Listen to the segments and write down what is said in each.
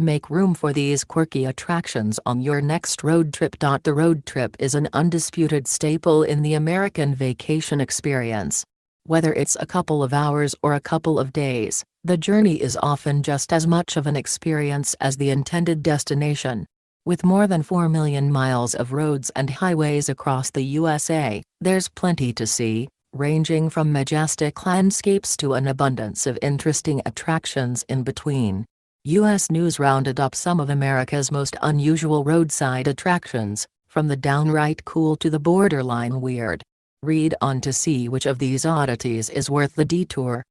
Make room for these quirky attractions on your next road trip. The road trip is an undisputed staple in the American vacation experience. Whether it's a couple of hours or a couple of days, the journey is often just as much of an experience as the intended destination. With more than 4 million miles of roads and highways across the USA, there's plenty to see, ranging from majestic landscapes to an abundance of interesting attractions in between. U.S. News rounded up some of America's most unusual roadside attractions, from the downright cool to the borderline weird. Read on to see which of these oddities is worth the detour.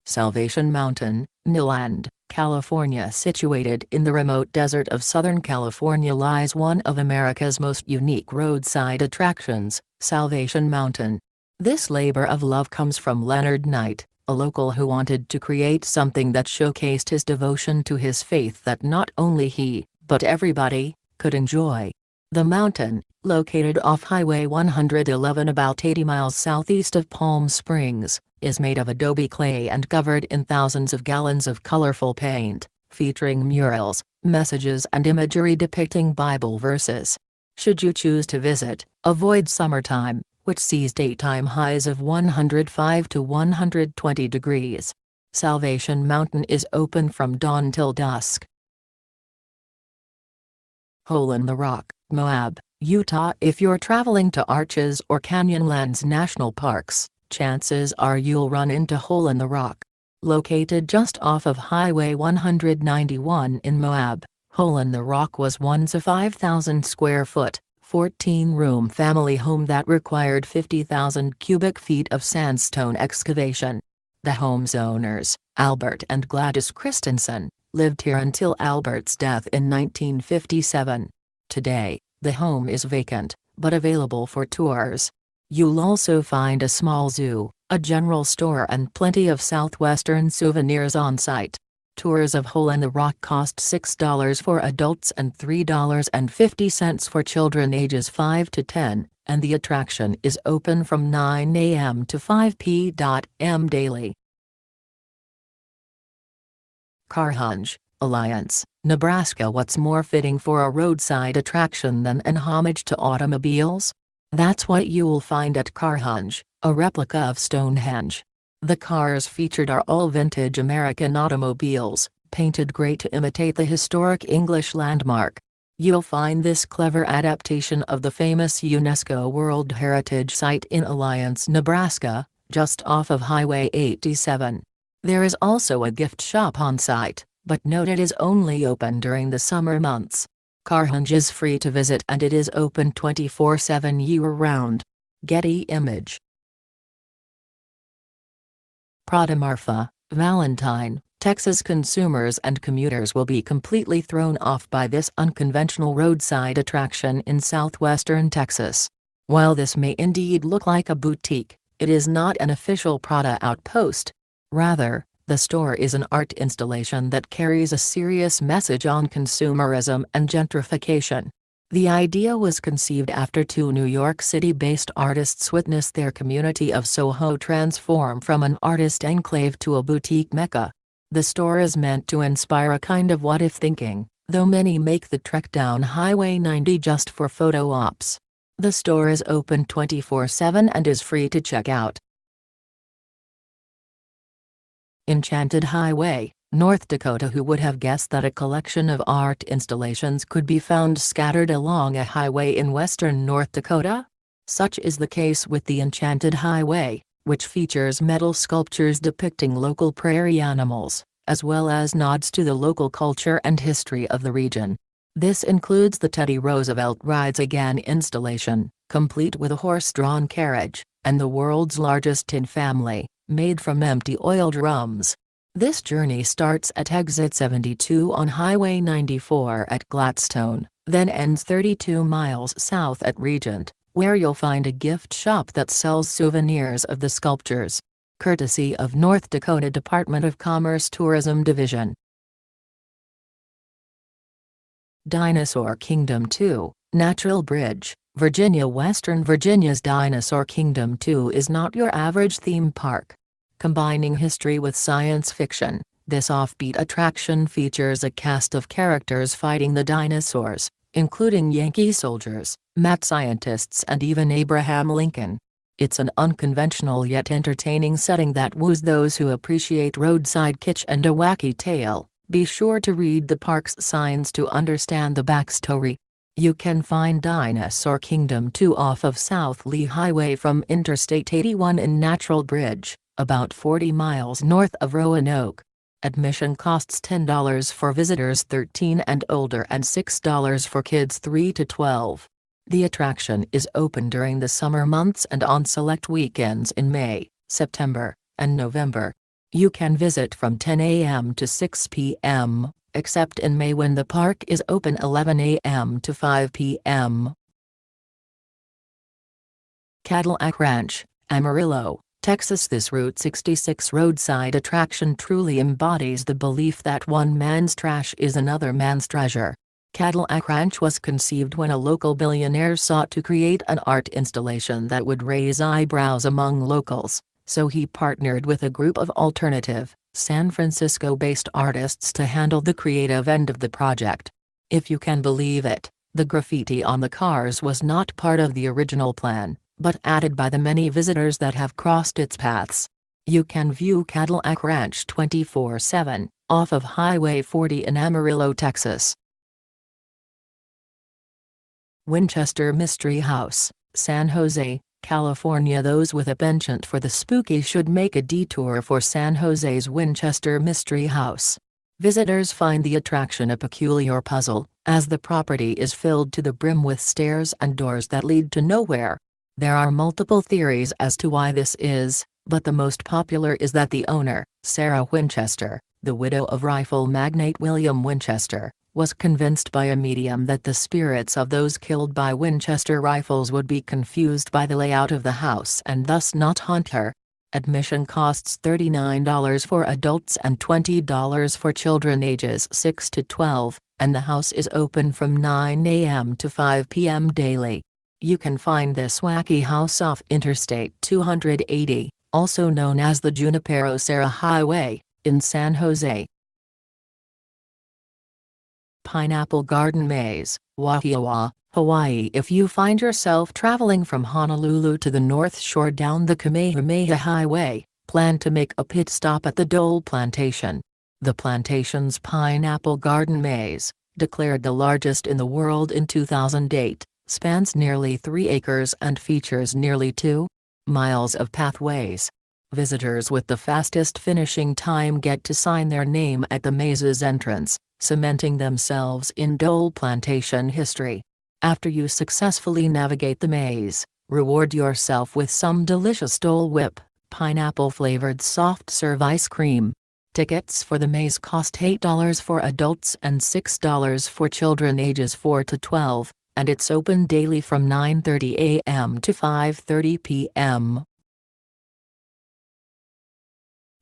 Salvation Mountain, Newland, California. Situated in the remote desert of Southern California lies one of America's most unique roadside attractions, Salvation Mountain. This labor of love comes from Leonard Knight, a local who wanted to create something that showcased his devotion to his faith that not only he, but everybody, could enjoy. The mountain, located off Highway 111 about 80 miles southeast of Palm Springs, is made of adobe clay and covered in thousands of gallons of colorful paint, featuring murals, messages and imagery depicting Bible verses. Should you choose to visit, avoid summertime, which sees daytime highs of 105 to 120 degrees. Salvation Mountain is open from dawn till dusk. Hole in the Rock, Moab, Utah. If you're traveling to Arches or Canyonlands National Parks, chances are you'll run into Hole in the Rock. Located just off of Highway 191 in Moab, Hole in the Rock was once a 5,000 square foot, 14-room family home that required 50,000 cubic feet of sandstone excavation. The home's owners, Albert and Gladys Christensen, lived here until Albert's death in 1957. Today, the home is vacant, but available for tours. You'll also find a small zoo, a general store and plenty of southwestern souvenirs on site. Tours of Hole in the Rock cost $6 for adults and $3.50 for children ages 5 to 10, and the attraction is open from 9 a.m. to 5 p.m. daily. Carhenge, Alliance, Nebraska. What's more fitting for a roadside attraction than an homage to automobiles? That's what you'll find at Carhenge, a replica of Stonehenge. The cars featured are all vintage American automobiles, painted gray to imitate the historic English landmark. You'll find this clever adaptation of the famous UNESCO World Heritage Site in Alliance, Nebraska, just off of Highway 87. There is also a gift shop on site, but note it is only open during the summer months. Carhenge is free to visit and it is open 24/7 year-round. Getty image. Prada. Marfa, Valentine, Texas. Consumers and commuters will be completely thrown off by this unconventional roadside attraction in southwestern Texas. While this may indeed look like a boutique, it is not an official Prada outpost. Rather, the store is an art installation that carries a serious message on consumerism and gentrification. The idea was conceived after two New York City-based artists witnessed their community of Soho transform from an artist enclave to a boutique mecca. The store is meant to inspire a kind of what-if thinking, though many make the trek down Highway 90 just for photo ops. The store is open 24/7 and is free to check out. Enchanted Highway, North Dakota. Who would have guessed that a collection of art installations could be found scattered along a highway in western North Dakota? Such is the case with the Enchanted Highway, which features metal sculptures depicting local prairie animals, as well as nods to the local culture and history of the region. This includes the Teddy Roosevelt Rides Again installation, complete with a horse-drawn carriage, and the world's largest tin family, made from empty oil drums. This journey starts at exit 72 on Highway 94 at Gladstone, then ends 32 miles south at Regent, where you'll find a gift shop that sells souvenirs of the sculptures. Courtesy of North Dakota Department of Commerce Tourism Division. Dinosaur Kingdom 2, Natural Bridge, Virginia. Western Virginia's Dinosaur Kingdom 2 is not your average theme park. Combining history with science fiction, This offbeat attraction features a cast of characters fighting the dinosaurs, including Yankee soldiers, mad scientists and even Abraham Lincoln. It's an unconventional yet entertaining setting that woos those who appreciate roadside kitsch and a wacky tale. Be sure to read the park's signs to understand the backstory. You can find Dinosaur Kingdom 2 off of South Lee Highway from Interstate 81 in Natural Bridge, about 40 miles north of Roanoke. Admission costs $10 for visitors 13 and older and $6 for kids 3 to 12. The attraction is open during the summer months and on select weekends in May, September, and November. You can visit from 10 a.m. to 6 p.m., except in May when the park is open 11 a.m. to 5 p.m. Cadillac Ranch, Amarillo, Texas. This Route 66 roadside attraction truly embodies the belief that one man's trash is another man's treasure. Cadillac Ranch was conceived when a local billionaire sought to create an art installation that would raise eyebrows among locals, so he partnered with a group of alternative, San Francisco-based artists to handle the creative end of the project. If you can believe it, the graffiti on the cars was not part of the original plan, but added by the many visitors that have crossed its paths. You can view Cadillac Ranch 24/7, off of Highway 40 in Amarillo, Texas. Winchester Mystery House, San Jose, California. Those with a penchant for the spooky should make a detour for San Jose's Winchester Mystery House. Visitors find the attraction a peculiar puzzle, as the property is filled to the brim with stairs and doors that lead to nowhere. There are multiple theories as to why this is, but the most popular is that the owner, Sarah Winchester, the widow of rifle magnate William Winchester, was convinced by a medium that the spirits of those killed by Winchester rifles would be confused by the layout of the house and thus not haunt her. Admission costs $39 for adults and $20 for children ages 6 to 12, and the house is open from 9 a.m. to 5 p.m. daily. You can find this wacky house off Interstate 280, also known as the Junipero Serra Highway, in San Jose. Pineapple Garden Maze, Wahiawa, Hawaii. If you find yourself traveling from Honolulu to the North Shore down the Kamehameha Highway, plan to make a pit stop at the Dole Plantation. The plantation's Pineapple Garden Maze, declared the largest in the world in 2008, spans nearly 3 acres and features nearly 2 miles of pathways. Visitors with the fastest finishing time get to sign their name at the maze's entrance, cementing themselves in Dole Plantation history. After you successfully navigate the maze, reward yourself with some delicious Dole Whip, pineapple-flavored soft-serve ice cream. Tickets for the maze cost $8 for adults and $6 for children ages 4 to 12, and it's open daily from 9:30 a.m. to 5:30 p.m.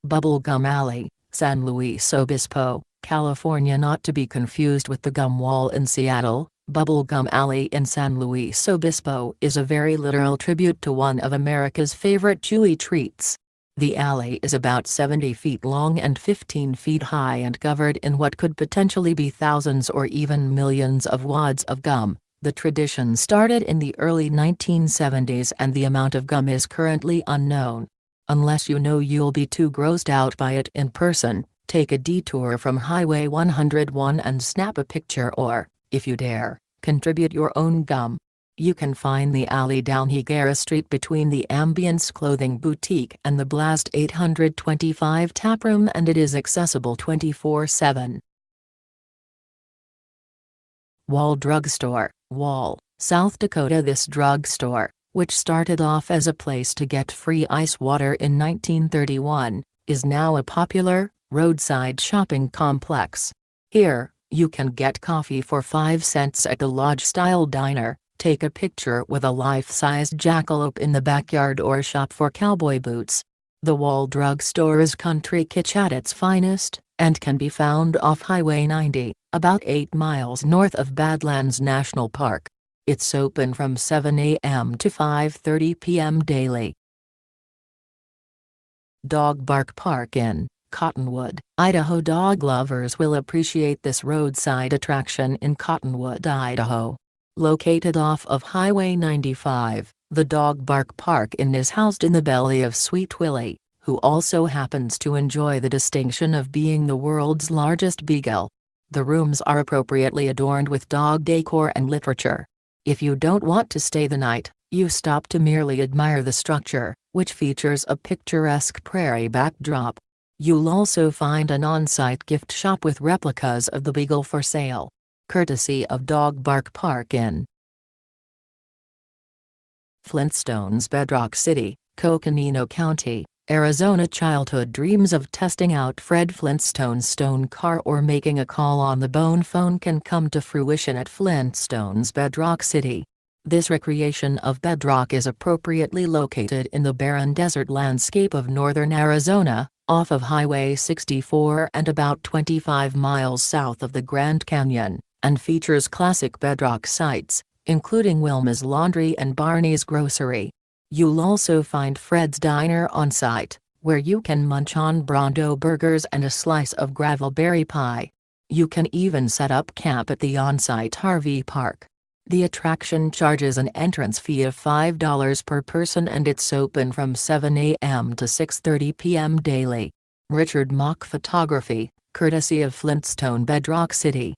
Bubblegum Alley, San Luis Obispo, California. Not to be confused with the Gum Wall in Seattle, Bubblegum Alley in San Luis Obispo is a very literal tribute to one of America's favorite chewy treats. The alley is about 70 feet long and 15 feet high and covered in what could potentially be thousands or even millions of wads of gum. The tradition started in the early 1970s and the amount of gum is currently unknown. Unless you know you'll be too grossed out by it in person, take a detour from Highway 101 and snap a picture or, if you dare, contribute your own gum. You can find the alley down Higuera Street between the Ambience Clothing Boutique and the Blast 825 taproom, and it is accessible 24/7. Wahl Drugstore, Wahl, South Dakota. This drugstore, which started off as a place to get free ice water in 1931, is now a popular, roadside shopping complex. Here, you can get coffee for 5 cents at the lodge-style diner, take a picture with a life-sized jackalope in the backyard or shop for cowboy boots. The Wahl Drugstore is country kitsch at its finest, and can be found off Highway 90, about 8 miles north of Badlands National Park. It's open from 7 a.m. to 5:30 p.m. daily. Dog Bark Park in Cottonwood, Idaho. Dog lovers will appreciate this roadside attraction in Cottonwood, Idaho. Located off of Highway 95, the Dog Bark Park Inn is housed in the belly of Sweet Willie, who also happens to enjoy the distinction of being the world's largest beagle. The rooms are appropriately adorned with dog decor and literature. If you don't want to stay the night, you stop to merely admire the structure, which features a picturesque prairie backdrop. You'll also find an on-site gift shop with replicas of the beagle for sale, courtesy of Dog Bark Park Inn. Flintstones. Bedrock City, Coconino County, Arizona. Childhood dreams of testing out Fred Flintstone's stone car or making a call on the bone phone can come to fruition at Flintstones Bedrock City. This recreation of Bedrock is appropriately located in the barren desert landscape of northern Arizona, off of Highway 64 and about 25 miles south of the Grand Canyon, and features classic Bedrock sites, including Wilma's Laundry and Barney's Grocery. You'll also find Fred's Diner on site, where you can munch on Bronto burgers and a slice of gravelberry pie. You can even set up camp at the on-site RV park. The attraction charges an entrance fee of $5 per person and it's open from 7 a.m. to 6:30 p.m. daily. Richard Mock Photography, courtesy of Flintstone Bedrock City.